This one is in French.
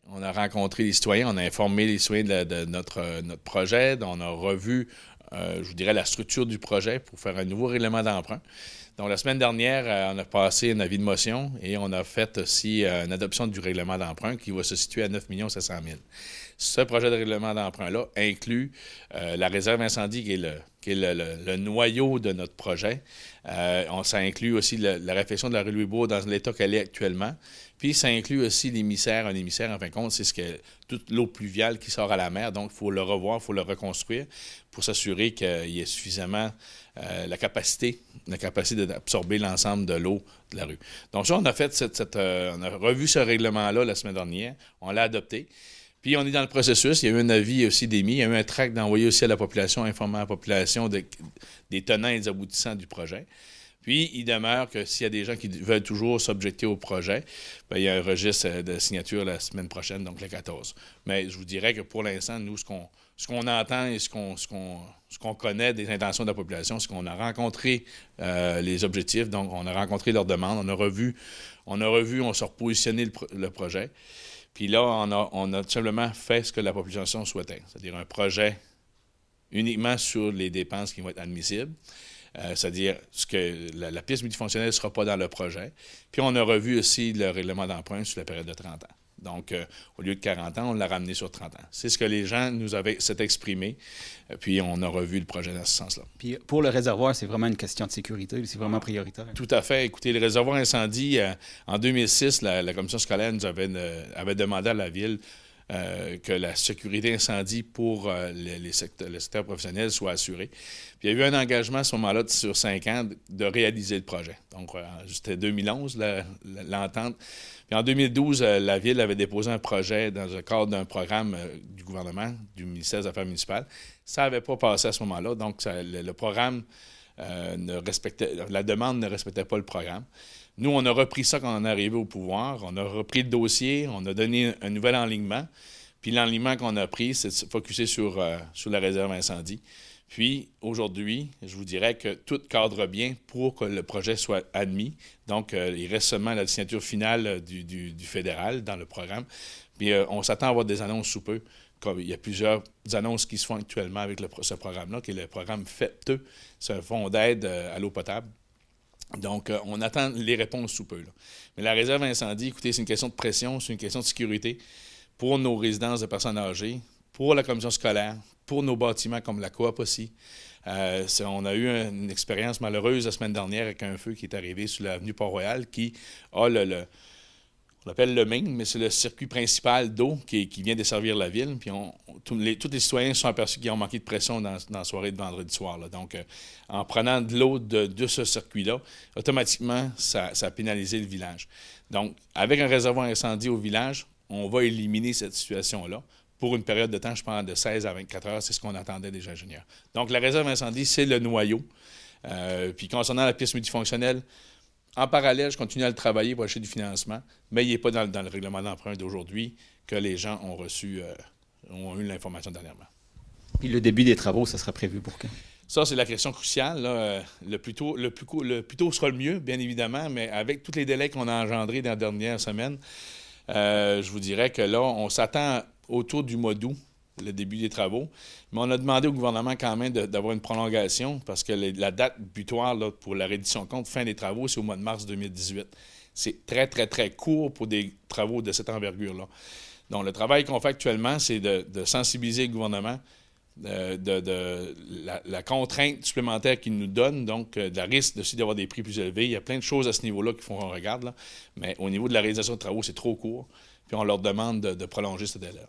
On a rencontré les citoyens, on a informé les citoyens de notre projet, on a revu, je vous dirais, la structure du projet pour faire un nouveau règlement d'emprunt. Donc, la semaine dernière, on a passé un avis de motion et on a fait aussi une adoption du règlement d'emprunt qui va se situer à 9 700 000. Ce projet de règlement d'emprunt-là inclut la réserve incendie qui est le noyau de notre projet. Ça inclut aussi la réfection de la rue Louis-Bourg dans l'état qu'elle est actuellement. Puis, ça inclut aussi l'émissaire. Un émissaire, en fin de compte, c'est toute l'eau pluviale qui sort à la mer. Donc, il faut le revoir, il faut le reconstruire pour s'assurer qu'il y ait suffisamment la capacité d'absorber l'ensemble de l'eau de la rue. Donc, ça, on a fait on a revu ce règlement-là la semaine dernière. On l'a adopté. Puis, on est dans le processus. Il y a eu un avis aussi d'émis. Il y a eu un tract d'envoyer aussi à la population, informant la population des tenants et des aboutissants du projet. Puis, il demeure que s'il y a des gens qui veulent toujours s'objecter au projet, bien, il y a un registre de signature la semaine prochaine, donc le 14. Mais je vous dirais que pour l'instant, nous, ce qu'on entend et ce qu'on connaît des intentions de la population, c'est qu'on a rencontré les objectifs, donc on a rencontré leurs demandes, on s'est repositionné le projet. Puis là, on a tout simplement fait ce que la population souhaitait, c'est-à-dire un projet uniquement sur les dépenses qui vont être admissibles. C'est-à-dire que la piste multifonctionnelle ne sera pas dans le projet. Puis on a revu aussi le règlement d'emprunt sur la période de 30 ans. Donc, au lieu de 40 ans, on l'a ramené sur 30 ans. C'est ce que les gens s'est exprimé. Puis on a revu le projet dans ce sens-là. Puis pour le réservoir, c'est vraiment une question de sécurité. C'est vraiment prioritaire. Tout à fait. Écoutez, le réservoir incendie, en 2006, la commission scolaire nous avait demandé à la Ville que la sécurité incendie pour le secteur professionnel soit assurée. Puis il y a eu un engagement à ce moment-là sur 5 ans de réaliser le projet. Donc, c'était 2011, l'entente. Puis en 2012, la Ville avait déposé un projet dans le cadre d'un programme du gouvernement, du ministère des Affaires municipales. Ça n'avait pas passé à ce moment-là. Donc, le programme la demande ne respectait pas le programme. Nous, on a repris ça quand on est arrivé au pouvoir. On a repris le dossier, on a donné un nouvel enlignement. Puis l'enlignement qu'on a pris, c'est de se focusser sur la réserve incendie. Puis aujourd'hui, je vous dirais que tout cadre bien pour que le projet soit admis. Donc, il reste seulement la signature finale du fédéral dans le programme. Puis on s'attend à avoir des annonces sous peu. Comme il y a plusieurs annonces qui se font actuellement avec ce programme-là, qui est le programme FETE. C'est un fonds d'aide à l'eau potable. Donc, on attend les réponses sous peu. Là. Mais la réserve incendie, écoutez, c'est une question de pression, c'est une question de sécurité pour nos résidences de personnes âgées, pour la commission scolaire, pour nos bâtiments comme la coop aussi. On a eu une expérience malheureuse la semaine dernière avec un feu qui est arrivé sur l'avenue Port-Royal qui a on l'appelle le main, mais c'est le circuit principal d'eau qui vient desservir la ville. Puis tous les citoyens se sont aperçus qu'ils ont manqué de pression dans la soirée de vendredi soir. Là. Donc, en prenant de l'eau de ce circuit-là, automatiquement, ça a pénalisé le village. Donc, avec un réservoir incendie au village, on va éliminer cette situation-là. Pour une période de temps, je pense, de 16 à 24 heures, c'est ce qu'on attendait des ingénieurs. Donc, la réserve incendie, c'est le noyau. Puis, concernant la piste multifonctionnelle, en parallèle, je continue à le travailler pour acheter du financement, mais il n'est pas dans le règlement d'emprunt d'aujourd'hui que les gens ont eu l'information dernièrement. Puis le début des travaux, ça sera prévu pour quand? Ça, c'est la question cruciale. Là. Le plus tôt sera le mieux, bien évidemment, mais avec tous les délais qu'on a engendrés dans la dernière semaine, je vous dirais que là, on s'attend autour du mois d'août, le début des travaux. Mais on a demandé au gouvernement quand même d'avoir une prolongation parce que la date butoir là, pour la reddition de compte, fin des travaux, c'est au mois de mars 2018. C'est très, très, très court pour des travaux de cette envergure-là. Donc, le travail qu'on fait actuellement, c'est de sensibiliser le gouvernement de la contrainte supplémentaire qu'il nous donne, donc de la risque aussi d'avoir des prix plus élevés. Il y a plein de choses à ce niveau-là qu'il faut qu'on regarde, là. Mais au niveau de la réalisation de travaux, c'est trop court. Puis on leur demande de prolonger ce délai.